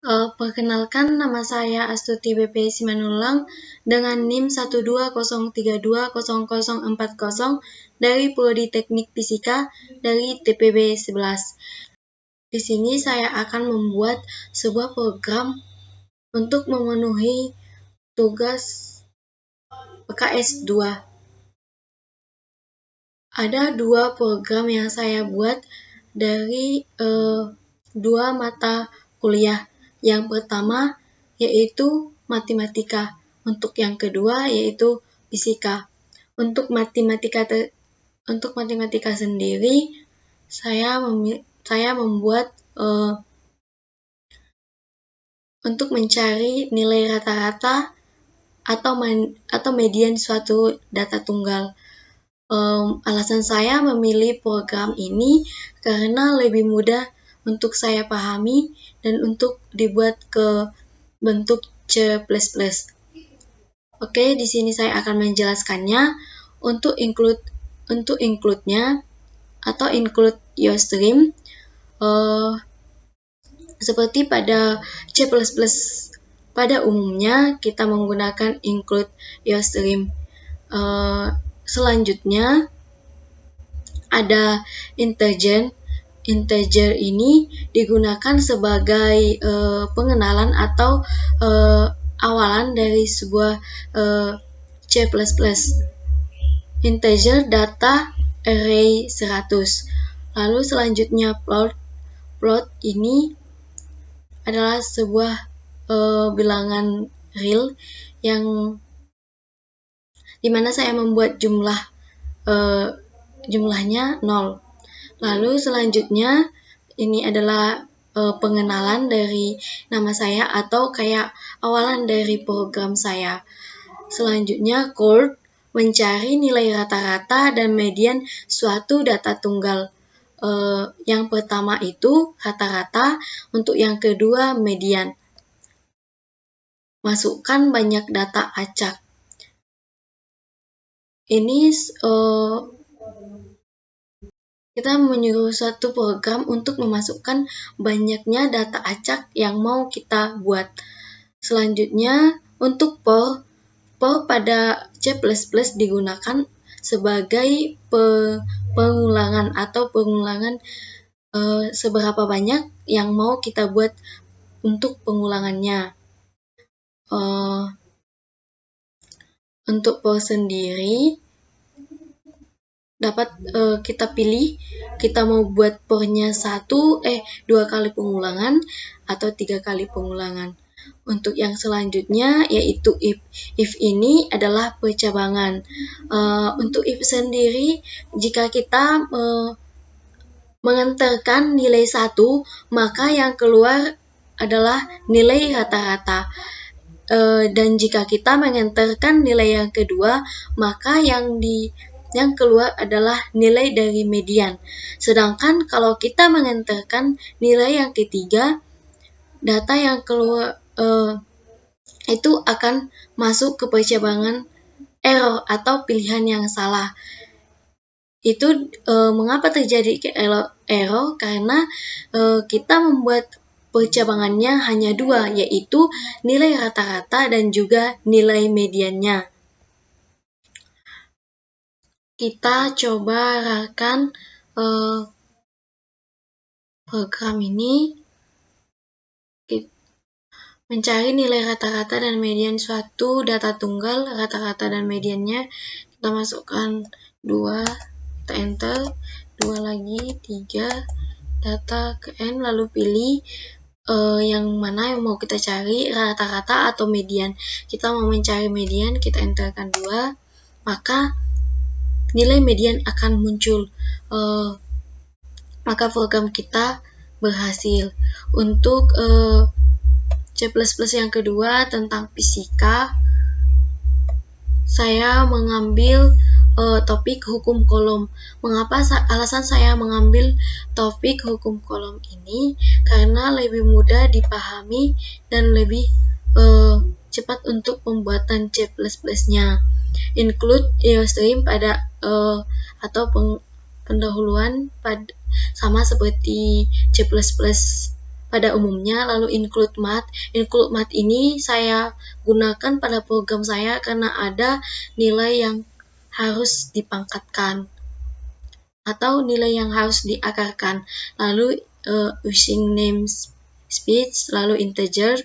Perkenalkan, nama saya Astuti BP Simanulang dengan NIM 120320040 dari Prodi Teknik Fisika dari TPB 11. Di sini saya akan membuat sebuah program untuk memenuhi tugas PKS 2. Ada dua program yang saya buat dari dua mata kuliah. Yang pertama yaitu matematika, untuk yang kedua yaitu fisika. Untuk matematika sendiri, saya membuat untuk mencari nilai rata-rata atau median suatu data tunggal. Alasan saya memilih program ini karena lebih mudah untuk saya pahami dan untuk dibuat ke bentuk C++. Oke, di sini saya akan menjelaskannya. Untuk include-nya atau include your stream, seperti pada C++, pada umumnya kita menggunakan include your stream. Selanjutnya ada integer. Integer ini digunakan sebagai pengenalan atau awalan dari sebuah C++. Integer data array 100. Lalu selanjutnya float. Float ini adalah sebuah bilangan real yang dimana saya membuat jumlahnya 0. Lalu selanjutnya ini adalah pengenalan dari nama saya atau kayak awalan dari program saya. Selanjutnya chord, mencari nilai rata-rata dan median suatu data tunggal. Yang pertama itu rata-rata, untuk yang kedua median. Masukkan banyak data acak. Ini kita menyuruh suatu program untuk memasukkan banyaknya data acak yang mau kita buat. Selanjutnya untuk for pada C++ digunakan sebagai pengulangan atau pengulangan seberapa banyak yang mau kita buat untuk pengulangannya. Untuk for sendiri dapat kita pilih kita mau buat for-nya 2 kali pengulangan atau 3 kali pengulangan. Untuk yang selanjutnya yaitu if. If ini adalah percabangan. Untuk if sendiri, jika kita mengenterkan nilai 1, maka yang keluar adalah nilai rata-rata. Dan jika kita mengenterkan nilai yang kedua, maka yang keluar adalah nilai dari median. Sedangkan kalau kita mengenterkan nilai yang ketiga, data yang keluar itu akan masuk ke percabangan error atau pilihan yang salah. Itu mengapa terjadi error? Karena kita membuat percabangannya hanya 2, yaitu nilai rata-rata dan juga nilai mediannya. Kita coba rakan program ini. Mencari nilai rata-rata dan median suatu data tunggal. Rata-rata dan mediannya kita masukkan 2, kita enter, 2 lagi, 3, data ke N, lalu pilih yang mana yang mau kita cari, rata-rata atau median. Kita mau mencari median, kita enterkan 2, maka nilai median akan muncul. Maka program kita berhasil. Untuk C++ yang kedua tentang fisika, saya mengambil topik hukum kolom. Mengapa alasan saya mengambil topik hukum kolom ini? Karena lebih mudah dipahami dan lebih cepat untuk pembuatan C++-nya. Include your stream pada atau pendahuluan sama seperti C++ pada umumnya. Lalu include math. Include math ini saya gunakan pada program saya karena ada nilai yang harus dipangkatkan atau nilai yang harus diakarkan. Lalu using namespace, lalu integer,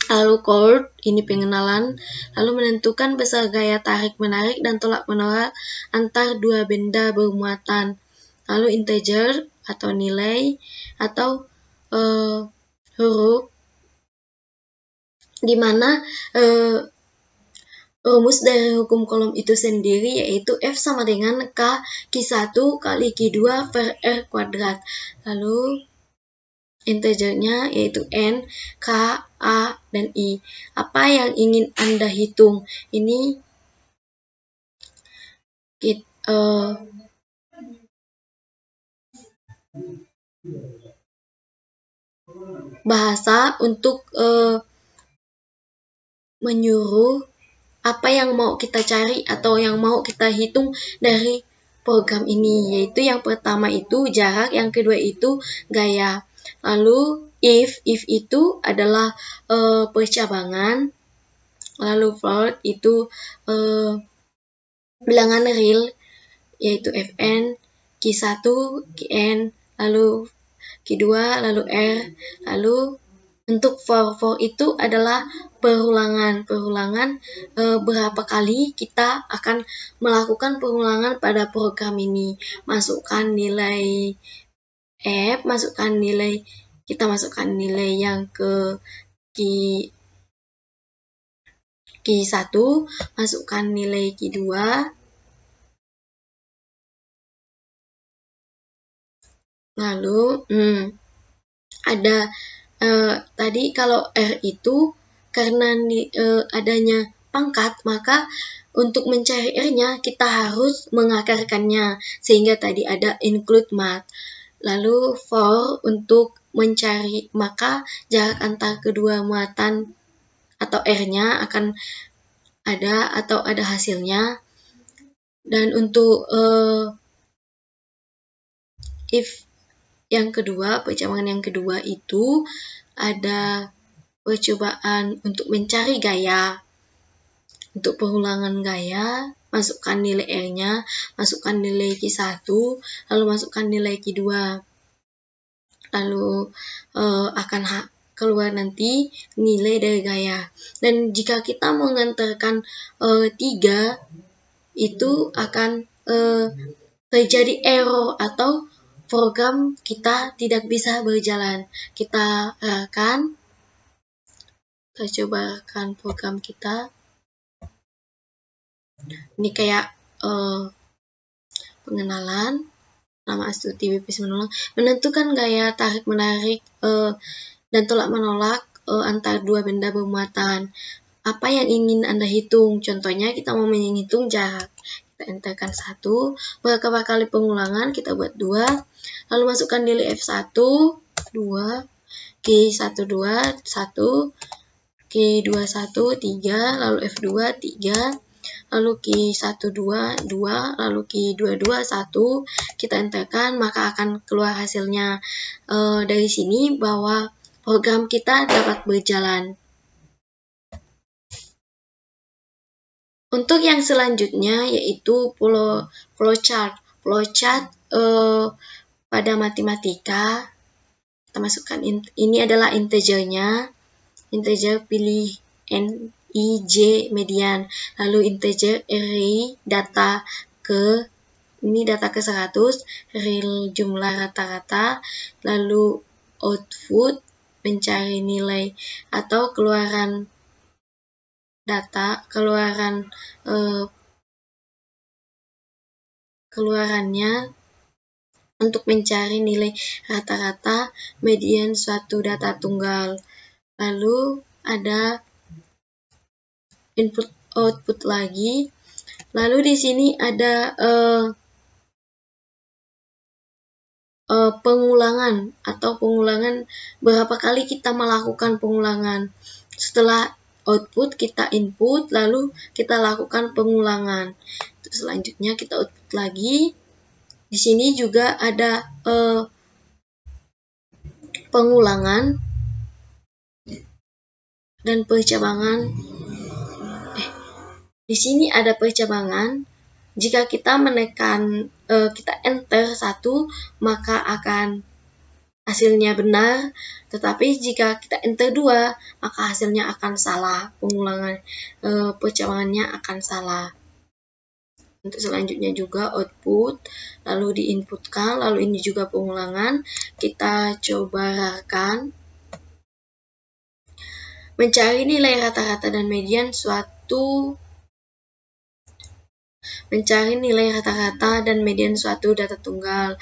lalu chord, ini pengenalan, lalu menentukan besar gaya tarik menarik dan tolak menolak antar dua benda bermuatan. Lalu integer atau nilai atau huruf, di mana rumus dari hukum kolom itu sendiri yaitu F sama dengan Q1 kali Q2 per R kuadrat. Lalu integernya yaitu N, K, A, dan I. Apa yang ingin Anda hitung? Ini bahasa untuk menyuruh apa yang mau kita cari atau yang mau kita hitung dari program ini, yaitu yang pertama itu jarak, yang kedua itu gaya. Lalu if itu adalah percabangan, lalu float itu bilangan real yaitu Fn, Q1, Qn, lalu Q2, lalu R, lalu untuk for itu adalah perulangan berapa kali kita akan melakukan perulangan pada program ini. Masukkan nilai F, kita masukkan nilai yang ke Q1, masukkan nilai Q2, lalu ada tadi kalau R itu karena adanya pangkat, maka untuk mencari R-nya kita harus mengakarkannya, sehingga tadi ada include math. Lalu for untuk mencari, maka jarak antar kedua muatan atau R-nya akan ada atau ada hasilnya. Dan untuk if yang kedua, percabangan yang kedua itu ada percobaan untuk mencari gaya. Untuk pengulangan gaya, masukkan nilai R-nya, masukkan nilai Q1, lalu masukkan nilai Q2. Lalu akan keluar nanti nilai dari gaya. Dan jika kita mengantarkan 3, itu akan terjadi error atau program kita tidak bisa berjalan. Kita cobakan program kita. Ini kayak pengenalan, nama Astuti BPS menolong, menentukan gaya tarik menarik dan tolak menolak antar dua benda bermuatan. Apa yang ingin Anda hitung? Contohnya kita mau menghitung jarak. Kita enterkan 1, berapa kali pengulangan, kita buat 2, lalu masukkan nilai F1, 2, Q1, 2, 1, Q2, 1, 3, lalu F2, 3, lalu Q1, 2, 2, lalu Q2, 2, 1, kita enterkan, maka akan keluar hasilnya. Dari sini bahwa program kita dapat berjalan. Untuk yang selanjutnya yaitu flowchart. Flowchart pada matematika kita masukkan ini adalah integernya. Integer pilih N, I, J median. Lalu integer array data ke 100, real jumlah rata-rata. Lalu output mencari nilai atau keluaran data, keluarannya untuk mencari nilai rata-rata median suatu data tunggal. Lalu ada input output lagi. Lalu di sini ada pengulangan berapa kali kita melakukan pengulangan. Setelah output kita input, lalu kita lakukan pengulangan. Terus selanjutnya kita output lagi. Di sini juga ada pengulangan dan percabangan. Di sini ada percabangan. Jika kita menekan kita enter 1, maka akan hasilnya benar, tetapi jika kita enter 2, maka hasilnya akan salah, pengulangan percabangannya akan salah. Untuk selanjutnya juga output, lalu diinputkan, lalu ini juga pengulangan. Kita coba rakan. Mencari nilai rata-rata dan median suatu data tunggal.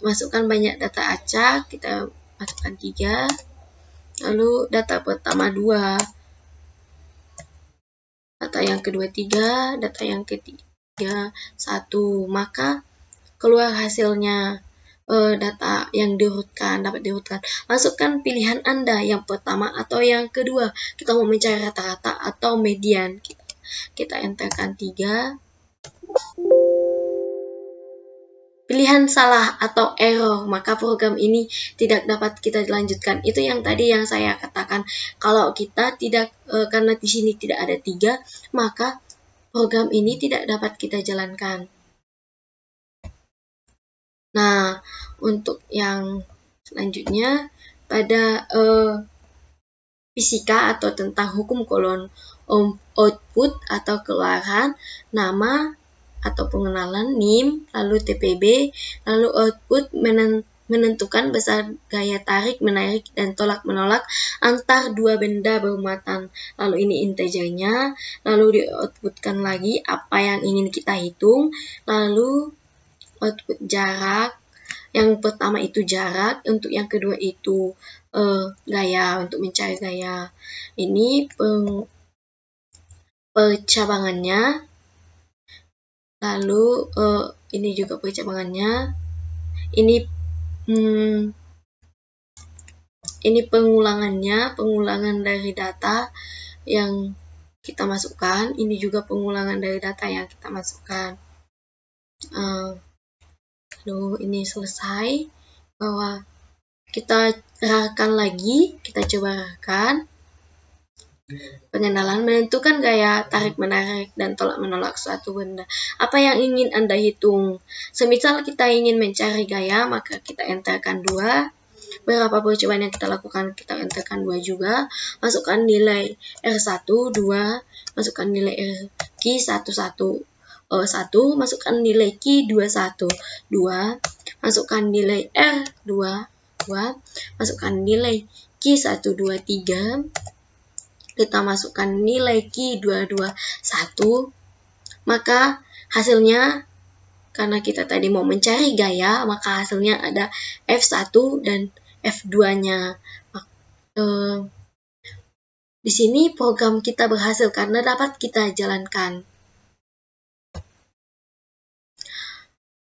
Masukkan banyak data acak, kita masukkan 3. Lalu data pertama 2, data yang kedua 3, data yang ketiga 1. Maka keluar hasilnya data yang dapat diurutkan. Masukkan pilihan Anda yang pertama atau yang kedua. Kita mau mencari rata-rata atau median. Kita enterkan 3. Pilihan salah atau error, maka program ini tidak dapat kita lanjutkan. Itu yang tadi yang saya katakan. Kalau kita tidak, karena di sini tidak ada 3, maka program ini tidak dapat kita jalankan. Nah, untuk yang selanjutnya, pada fisika atau tentang hukum kolon output atau keluaran, nama atau pengenalan, NIM, lalu TPB, lalu output menentukan besar gaya tarik, menarik, dan tolak-menolak antar dua benda bermuatan. Lalu ini integernya, lalu di-outputkan lagi apa yang ingin kita hitung, lalu output jarak. Yang pertama itu jarak, untuk yang kedua itu gaya, untuk mencari gaya. Ini percabangannya. Lalu ini juga percabangannya. Ini pengulangannya, pengulangan dari data yang kita masukkan. Ini juga pengulangan dari data yang kita masukkan. Lalu ini selesai. Bahwa kita rakan lagi, kita coba rakan. Pengenalan menentukan gaya tarik-menarik dan tolak-menolak suatu benda. Apa yang ingin Anda hitung? Semisal kita ingin mencari gaya, maka kita enterkan 2. Berapa percobaan yang kita lakukan? Kita enterkan 2 juga. Masukkan nilai R1, 2. Masukkan nilai RQ, 1, 1. 1. Masukkan nilai Q, 2, 1. 2. Masukkan nilai R2, 2. Masukkan nilai Q1, 2, 3. Kita masukkan nilai Q22 1, maka hasilnya, karena kita tadi mau mencari gaya, maka hasilnya ada F1 dan F2-nya. Di sini program kita berhasil karena dapat kita jalankan.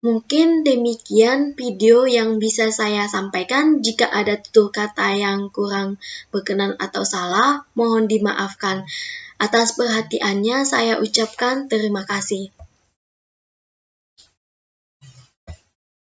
Mungkin demikian video yang bisa saya sampaikan. Jika ada tutur kata yang kurang berkenan atau salah, mohon dimaafkan. Atas perhatiannya saya ucapkan terima kasih.